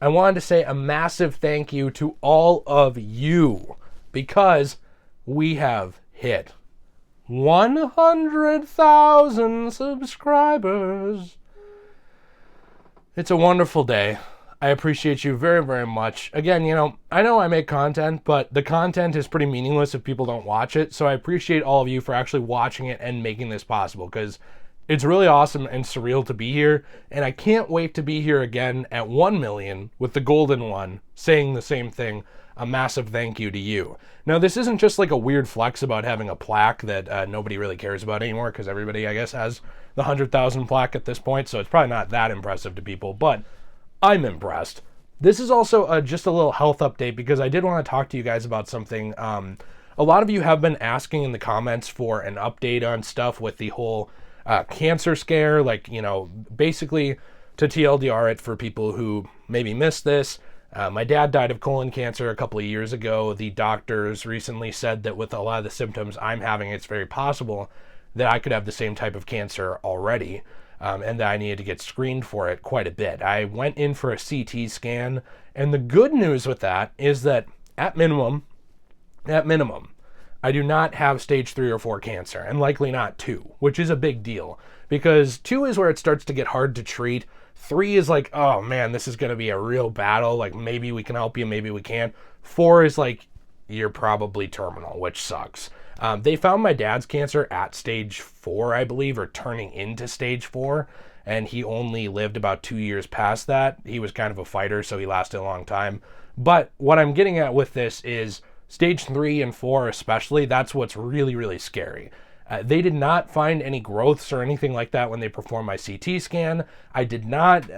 I wanted to say a massive thank you to all of you because we have hit 100,000 subscribers. It's a wonderful day. I appreciate you very, very much. Again, I know I make content, but the content is pretty meaningless if people don't watch it. So I appreciate all of you for actually watching it and making this possible because it's really awesome and surreal to be here. And I can't wait to be here again at 1 million with the golden one saying the same thing. A massive thank you to you. Now, this isn't just like a weird flex about having a plaque that nobody really cares about anymore because everybody, I guess, has the 100,000 plaque at this point. So it's probably not that impressive to people, but I'm impressed. This is also just a little health update because I did want to talk to you guys about something. A lot of you have been asking in the comments for an update on stuff with the whole cancer scare. Like, basically to TLDR it for people who maybe missed this. My dad died of colon cancer a couple of years ago. The doctors recently said that with a lot of the symptoms I'm having, it's very possible that I could have the same type of cancer already. And that I needed to get screened for it quite a bit. I went in for a CT scan, and the good news with that is that at minimum, I do not have stage 3 or 4 cancer, and likely not 2, which is a big deal, because 2 is where it starts to get hard to treat. 3 is like, oh man, this is going to be a real battle, like maybe we can help you, maybe we can't. 4 is like, you're probably terminal, which sucks. They found my dad's cancer at stage 4, I believe, or turning into stage 4, and he only lived about 2 years past that. He was kind of a fighter, so he lasted a long time. But what I'm getting at with this is stage 3 and 4 especially, that's what's really, really scary. They did not find any growths or anything like that when they performed my CT scan. I did not,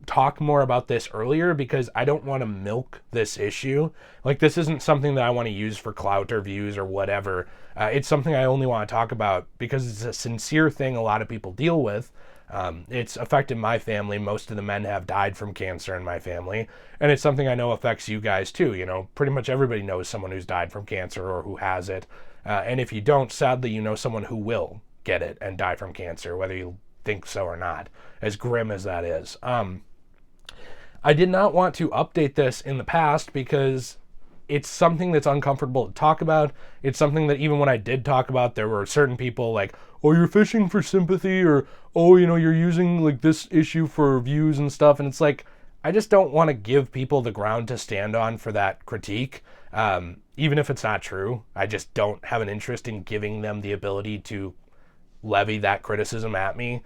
talk more about this earlier because I don't want to milk this issue. Like, this isn't something that I want to use for clout or views or whatever. It's something I only want to talk about because it's a sincere thing a lot of people deal with. It's affected my family. Most of the men have died from cancer in my family. And it's something I know affects you guys too. Pretty much everybody knows someone who's died from cancer or who has it. And if you don't, sadly, you know someone who will get it and die from cancer, whether you think so or not, as grim as that is. I did not want to update this in the past because it's something that's uncomfortable to talk about. It's something that even when I did talk about, there were certain people like, oh, you're fishing for sympathy, or, oh, you're using like this issue for views and stuff. And it's like, I just don't want to give people the ground to stand on for that critique. Even if it's not true, I just don't have an interest in giving them the ability to levy that criticism at me.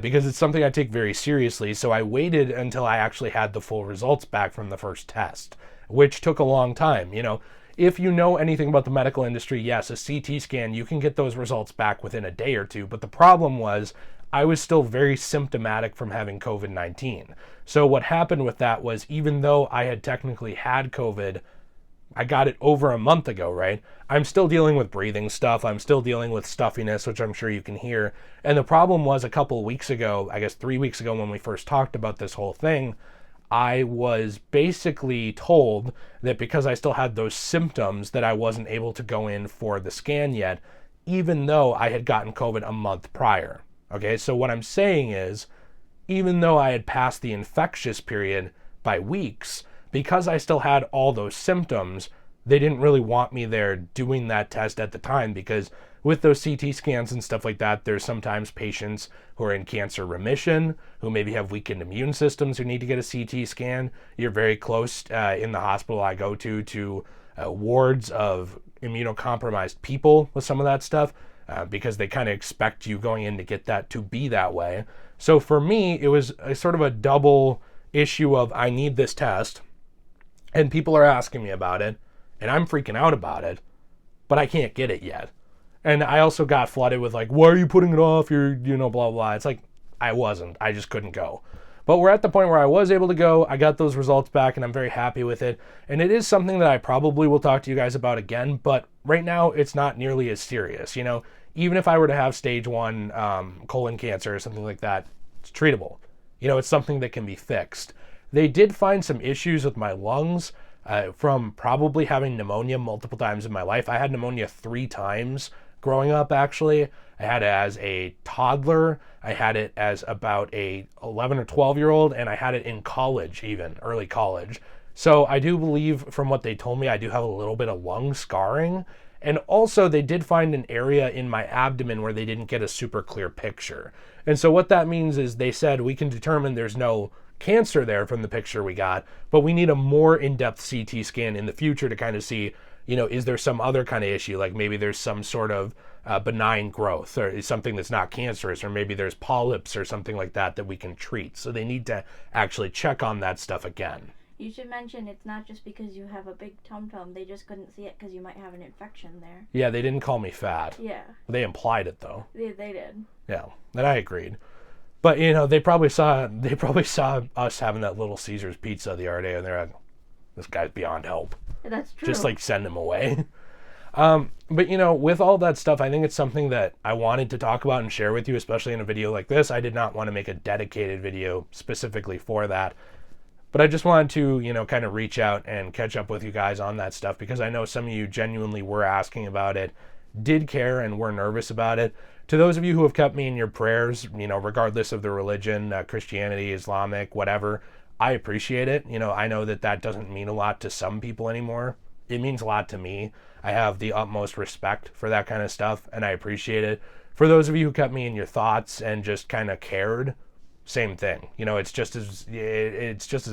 Because it's something I take very seriously. So I waited until I actually had the full results back from the first test, which took a long time. If you know anything about the medical industry, yes, a CT scan, you can get those results back within a day or two. But the problem was I was still very symptomatic from having COVID-19. So what happened with that was, even though I had technically had COVID, I got it over a month ago, right? I'm still dealing with breathing stuff. I'm still dealing with stuffiness, which I'm sure you can hear. And the problem was a couple of weeks ago, I guess 3 weeks ago when we first talked about this whole thing, I was basically told that because I still had those symptoms that I wasn't able to go in for the scan yet, even though I had gotten COVID a month prior. Okay, so what I'm saying is, even though I had passed the infectious period by weeks, because I still had all those symptoms, they didn't really want me there doing that test at the time, because with those CT scans and stuff like that, there's sometimes patients who are in cancer remission, who maybe have weakened immune systems, who need to get a CT scan. You're very close in the hospital I go to wards of immunocompromised people with some of that stuff, because they kind of expect you going in to get that to be that way. So for me, it was a sort of a double issue of, I need this test, and people are asking me about it, and I'm freaking out about it, but I can't get it yet. And I also got flooded with like, why are you putting it off? You're, blah, blah. It's like, I wasn't. I just couldn't go. But we're at the point where I was able to go. I got those results back, and I'm very happy with it. And it is something that I probably will talk to you guys about again, but right now it's not nearly as serious. Even if I were to have stage 1 colon cancer or something like that, it's treatable. It's something that can be fixed. They did find some issues with my lungs from probably having pneumonia multiple times in my life. I had pneumonia 3 times growing up, actually. I had it as a toddler. I had it as about a 11 or 12-year-old, and I had it in college, even early college. So I do believe, from what they told me, I do have a little bit of lung scarring. And also, they did find an area in my abdomen where they didn't get a super clear picture. And so what that means is they said we can determine there's no cancer there from the picture we got, but we need a more in-depth CT scan in the future to kind of see, is there some other kind of issue? Like maybe there's some sort of benign growth or something that's not cancerous, or maybe there's polyps or something like that we can treat. So they need to actually check on that stuff again. You should mention it's not just because you have a big tum-tum. They just couldn't see it because you might have an infection there. Yeah, they didn't call me fat. Yeah. They implied it, though. They did. Yeah, and I agreed. But, they probably saw us having that Little Caesars pizza the other day, and they're like, this guy's beyond help. That's true. Just, send him away. But, with all that stuff, I think it's something that I wanted to talk about and share with you, especially in a video like this. I did not want to make a dedicated video specifically for that. But I just wanted to, kind of reach out and catch up with you guys on that stuff, because I know some of you genuinely were asking about it, did care, and were nervous about it. To those of you who have kept me in your prayers, regardless of the religion, Christianity, Islamic, whatever, I appreciate it. I know that doesn't mean a lot to some people anymore. It means a lot to me. I have the utmost respect for that kind of stuff, and I appreciate it. For those of you who kept me in your thoughts and just kind of cared, same thing. It's just as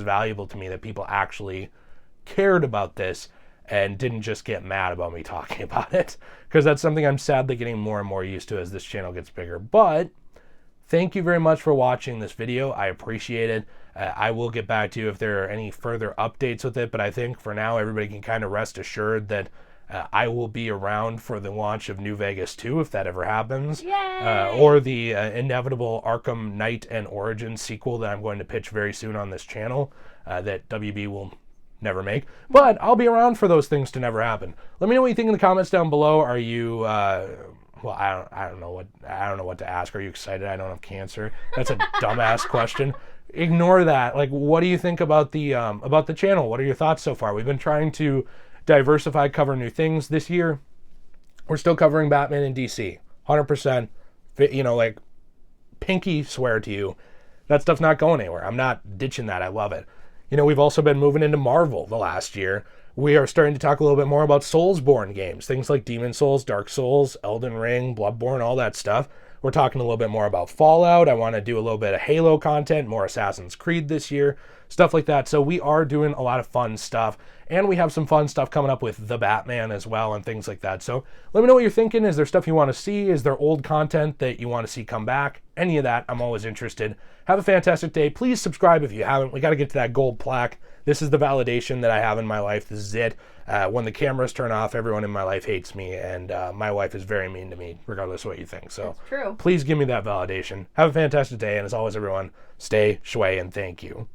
valuable to me that people actually cared about this and didn't just get mad about me talking about it, because that's something I'm sadly getting more and more used to as this channel gets bigger. But thank you very much for watching this video. I appreciate it. I will get back to you if there are any further updates with it, but I think for now everybody can kind of rest assured that I will be around for the launch of New Vegas 2, if that ever happens. Or the inevitable Arkham Knight and Origins sequel that I'm going to pitch very soon on this channel that WB will never make. But I'll be around for those things to never happen. Let me know what you think in the comments down below. Are you... well, I don't know what to ask. Are you excited I don't have cancer? That's a dumbass question. Ignore that. What do you think about the channel? What are your thoughts so far? We've been trying to diversify, cover new things this year. We're still covering Batman and DC, 100%. Pinky swear to you, that stuff's not going anywhere. I'm not ditching that. I love it. We've also been moving into Marvel the last year. We are starting to talk a little bit more about Soulsborne games, things like Demon Souls, Dark Souls, Elden Ring, Bloodborne, all that stuff. We're talking a little bit more about Fallout. I want to do a little bit of Halo content, more Assassin's Creed this year, stuff like that. So we are doing a lot of fun stuff, and we have some fun stuff coming up with the Batman as well and things like that. So let me know what you're thinking. Is there stuff you want to see? Is there old content that you want to see come back? Any of that, I'm always interested. Have a fantastic day. Please subscribe if you haven't. We got to get to that gold plaque. This is the validation that I have in my life. This is it. When the cameras turn off, everyone in my life hates me, and my wife is very mean to me, regardless of what you think. So that's true. Please give me that validation. Have a fantastic day, and as always, everyone, stay shui, and thank you.